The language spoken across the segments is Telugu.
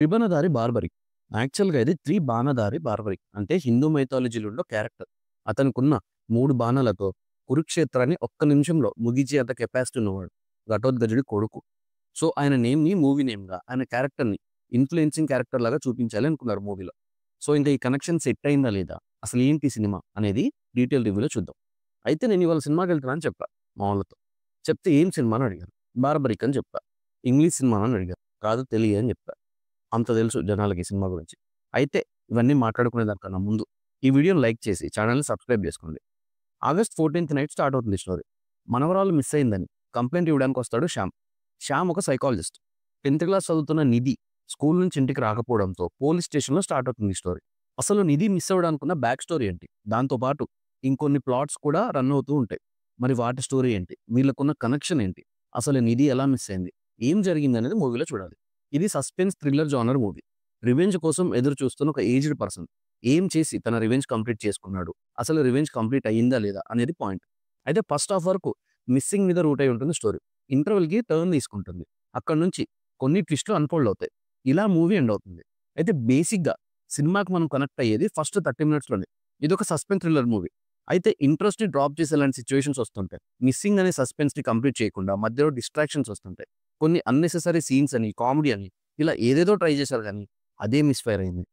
త్రిబణధారి బార్బరిక్. యాక్చువల్‌గా ఇది త్రిబాణధారి బార్బరిక్. అంటే హిందూ మైథాలజీలో క్యారెక్టర్. అతనికున్న 3 బాణాలతో కురుక్షేత్రాన్ని ఒక్క నిమిషంలో ముగించే అంత కెపాసిటీ ఉన్నవాడు. ఘటోత్కచుడి కొడుకు. సో, ఆయన నేమ్‌ని మూవీ నేమ్‌గా, ఆయన క్యారెక్టర్‌ని ఇన్‌ఫ్లూయెన్సింగ్ క్యారెక్టర్ లాగా చూపించాలి అనుకున్నారు మూవీలో. సో, ఇంక ఈ కనెక్షన్ సెట్ అయిందా లేదా? అసలేంటి సినిమా అనేది డీటెయిల్ రివ్యూలో చూద్దాం. అయితే నేను ఇవాళ సినిమాకెళ్తున్నా అని చెప్పా మా వాళ్ళతో. చెప్తే ఏం సినిమా అని అడిగారు. బార్బరిక్ అని చెప్పా. ఇంగ్లీష్ సినిమానా అని అడిగారు. కాదు తెలుగే అని చెప్పా. అంత తెలుసు జనాలకి ఈ సినిమా గురించి. అయితే ఇవన్నీ మాట్లాడుకునే దానికన్నా ముందు ఈ వీడియోని లైక్ చేసి ఛానెల్‌ని సబ్స్క్రైబ్ చేసుకోండి. ఆగస్ట్ 14థ్ నైట్ స్టార్ట్ అవుతుంది స్టోరీ. మనవరాలు మిస్ అయిందని కంప్లెయింట్ ఇవ్వడానికి వస్తాడు శ్యామ్. శ్యామ్ ఒక సైకాలజిస్ట్. 10థ్ క్లాస్ చదువుతున్న నిధి స్కూల్ నుంచి ఇంటికి రాకపోవడంతో పోలీస్ స్టేషన్‌లో స్టార్ట్ అవుతుంది ఈ స్టోరీ. అసలు నిధి మిస్ అవ్వడానికున్న బ్యాక్ స్టోరీ ఏంటి? దాంతో పాటు ఇంకొన్ని ప్లాట్స్ కూడా రన్ అవుతూ ఉంటాయి. మరి వాటి స్టోరీ ఏంటి? వీళ్ళకున్న కనెక్షన్ ఏంటి? అసలు నిధి ఎలా మిస్ అయింది? ఏం జరిగిందనేది మూవీలో చూడాలి. ఇది suspense thriller genre movie. Revenge కోసం ఎదురు చూస్తున్న ఒక ఏజ్డ్ పర్సన్ ఏం చేసి తన రివెంజ్ కంప్లీట్ చేసుకున్నాడు? అసలు రివెంజ్ కంప్లీట్ అయిందా లేదా అనేది పాయింట్. అయితే ఫస్ట్ హాఫ్ వరకు మిస్సింగ్ మీద రూట్ అయి ఉంటుంది స్టోరీ. ఇంటర్వెల్‌కి టర్న్ తీసుకుంటుంది. అక్కడి నుంచి కొన్ని ట్విస్ట్‌లు అన్‌ఫోల్డ్ అవుతాయి. ఇలా మూవీ ఎండ్ అవుతుంది. అయితే బేసిక్‌గా సినిమాకి మనం కనెక్ట్ అయ్యేది ఫస్ట్ 30 మినిట్స్‌లోనే. ఇదొక సస్పెన్స్ థ్రిల్లర్ మూవీ. అయితే ఇంట్రెస్ట్‌ని డ్రాప్ చేసేలాంటి సిట్యుయేషన్స్ వస్తుంటాయి. మిస్సింగ్ అనే సస్పెన్స్‌ని కంప్లీట్ చేయకుండా మధ్యలో డిస్ట్రాక్షన్స్ వస్తుంటాయి. కొన్ని అన్నెసెసరీ సీన్స్ అని, కామెడీ అని ఇలా ఏదేదో ట్రై చేశారు గానీ అదే మిస్‌ఫైర్ అయింది.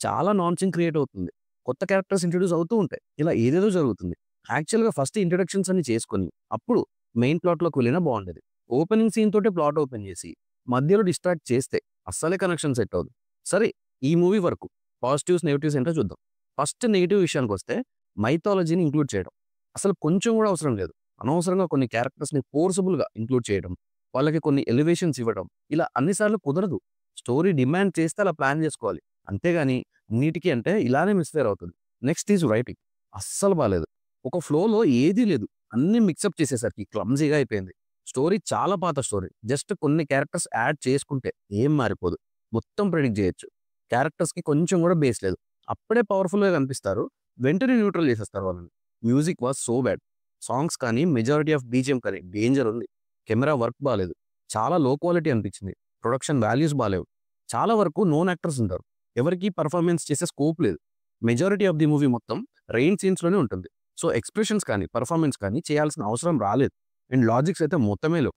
చాలా నాన్‌సింక్ క్రియేట్ అవుతుంది. కొత్త క్యారెక్టర్స్ ఇంట్రొడ్యూస్ అవుతూ ఉంటాయి. ఇలా ఏదేదో జరుగుతుంది. యాక్చువల్‌గా ఫస్ట్ ఇంట్రడక్షన్స్ అన్ని చేసుకొని, అప్పుడు మెయిన్ ప్లాట్‌లోకి వెళ్ళినా బావుండేది. ఓపెనింగ్ సీన్ తోటే ప్లాట్ ఓపెన్ చేసి, మధ్యలో డిస్ట్రాక్ట్ చేస్తే అస్సలే కనెక్షన్ సెట్ అవ్వదు. సరే, ఈ మూవీ వరకు పాజిటివ్స్, నెగెటివ్స్ ఏంటో చూద్దాం. ఫస్ట్ నెగెటివ్ విషయానికొస్తే మైథాలజీని ఇంక్లూడ్ చేయడం. అసలు కొంచెం కూడా అవసరం లేదు. అనవసరంగా కొన్ని క్యారెక్టర్స్‌ని ఫోర్సబుల్‌గా ఇంక్లూడ్ చేయడం, వాళ్ళకి కొన్ని ఎలివేషన్స్ ఇవ్వడం, ఇలా అన్ని సార్లు కుదరదు. స్టోరీ డిమాండ్ చేస్తే అలా ప్లాన్ చేసుకోవాలి. అంతేగాని అన్నిటికి అంటే ఇలానే మిస్‌ఫైర్ అవుతుంది. Next is writing. అస్సలు బాలేదు. ఒక ఫ్లోలో ఏదీ లేదు. అన్నీ మిక్సప్ చేసేసరికి క్లమ్జీగా అయిపోయింది. స్టోరీ చాలా పాత స్టోరీ. జస్ట్ కొన్ని క్యారెక్టర్స్ యాడ్ చేసుకుంటే ఏం మారిపోదు. మొత్తం ప్రెడిక్ట్ చేయొచ్చు. క్యారెక్టర్స్‌కి కొంచెం కూడా బేస్ లేదు. అప్పుడే పవర్‌ఫుల్‌గా కనిపిస్తారు. వెంటనే న్యూట్రల్ చేసేస్తారు వాళ్ళని. Music was so bad. Songs కానీ, మెజారిటీ ఆఫ్ బీజీఎం కానీ డేంజర్ ఉంది. కెమెరా వర్క్ బాలేదు. చాలా లో క్వాలిటీ అనిపించింది. ప్రొడక్షన్ వాల్యూస్ బాలేవు. చాలా వరకు నోన్ యాక్టర్స్ ఉంటారు. ఎవరికీ పెర్ఫార్మెన్స్ చేసే స్కోప్ లేదు. మెజారిటీ ఆఫ్ ది మూవీ మొత్తం రెయిన్ సీన్స్‌లోనే ఉంటుంది. సో, ఎక్స్‌ప్రెషన్స్ కానీ, పెర్ఫార్మెన్స్ కానీ చేయాల్సిన అవసరం రాలేదు. అండ్ లాజిక్స్ అయితే మొత్తమే లేవు.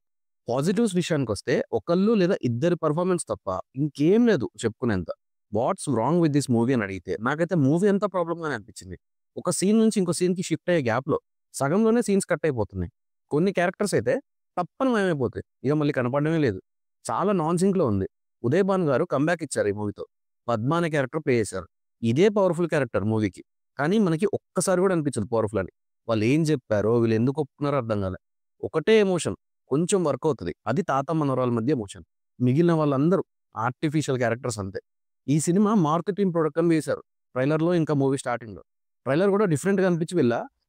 పాజిటివ్స్ విషయానికొస్తే ఒకళ్ళు లేదా ఇద్దరి పెర్ఫార్మెన్స్ తప్ప ఇంకేం లేదు చెప్పుకునేంత. What's wrong with this movie అని అడిగితే నాకైతే మూవీ అంతా ప్రాబ్లమ్‌గానే అనిపించింది. ఒక సీన్ నుంచి ఇంకో సీన్‌కి షిఫ్ట్ అయ్యే గ్యాప్‌లో సగంలోనే సీన్స్ కట్ అయిపోతున్నాయి. కొన్ని క్యారెక్టర్స్ అయితే టప్పని మాయమైపోతాయి. ఇక మళ్ళీ కనపడడమే లేదు. చాలా నాన్ సింక్‌లో ఉంది. ఉదయ్ భాను గారు కమ్‌బ్యాక్ ఇచ్చారు ఈ మూవీతో. పద్మ అనే క్యారెక్టర్ ప్లే చేశారు. ఇదే పవర్‌ఫుల్ క్యారెక్టర్ మూవీకి. కానీ మనకి ఒక్కసారి కూడా అనిపించదు పవర్‌ఫుల్ అని. వాళ్ళు ఏం చెప్పారో, వీళ్ళు ఎందుకు ఒప్పుకున్నారో అర్థం కాలే. ఒకటే ఎమోషన్ కొంచెం వర్క్ అవుతది. అది తాత మనవరాల మధ్య ఎమోషన్. మిగిలిన వాళ్ళందరూ ఆర్టిఫిషియల్ క్యారెక్టర్స్ అంతే. ఈ సినిమా మార్కెటింగ్ ప్రొడక్ట్ అని వేశారు. ట్రైలర్‌లో ఇంకా మూవీ స్టార్టింగ్‌లో. ట్రైలర్ కూడా డిఫరెంట్‌గా అనిపించి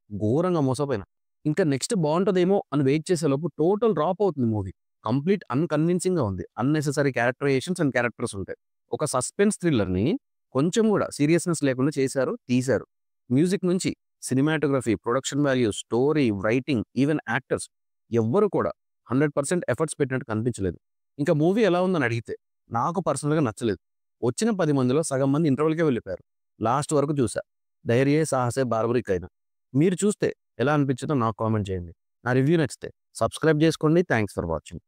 ఘోరంగా మోసపోయినా. ఇంకా నెక్స్ట్ బావుంటదేమో అని వెయిట్ చేసేలోపు టోటల్ డ్రాప్ అవుతుంది మూవీ. కంప్లీట్ అన్‌కన్విన్సింగ్‌గా ఉంది. అన్నెసెసరీ క్యారెక్టరైజేషన్స్ అండ్ క్యారెక్టర్స్ ఉంటాయి. ఒక సస్పెన్స్ థ్రిల్లర్‌ని కొంచెం కూడా సీరియస్‌నెస్ లేకుండా చేశారు, తీశారు. మ్యూజిక్ నుంచి cinematography, production values, story, writing, even actors ఎవ్వరు కూడా 100% ఎఫర్ట్స్ పెట్టినట్టు కనిపించలేదు. ఇంకా మూవీ ఎలా ఉందని అడిగితే నాకు పర్సనల్‌గా నచ్చలేదు. వచ్చిన 10 మందిలో సగం మంది ఇంటర్వల్‌కే వెళ్ళిపోయారు. లాస్ట్ వరకు చూసా. ధైర్యే సాహసే బార్బరిక్ అయినా. మీరు చూస్తే ఎలా అనిపించిందో నాకు కామెంట్ చేయండి. నా రివ్యూ నచ్చితే సబ్స్క్రైబ్ చేసుకోండి. Thanks for watching.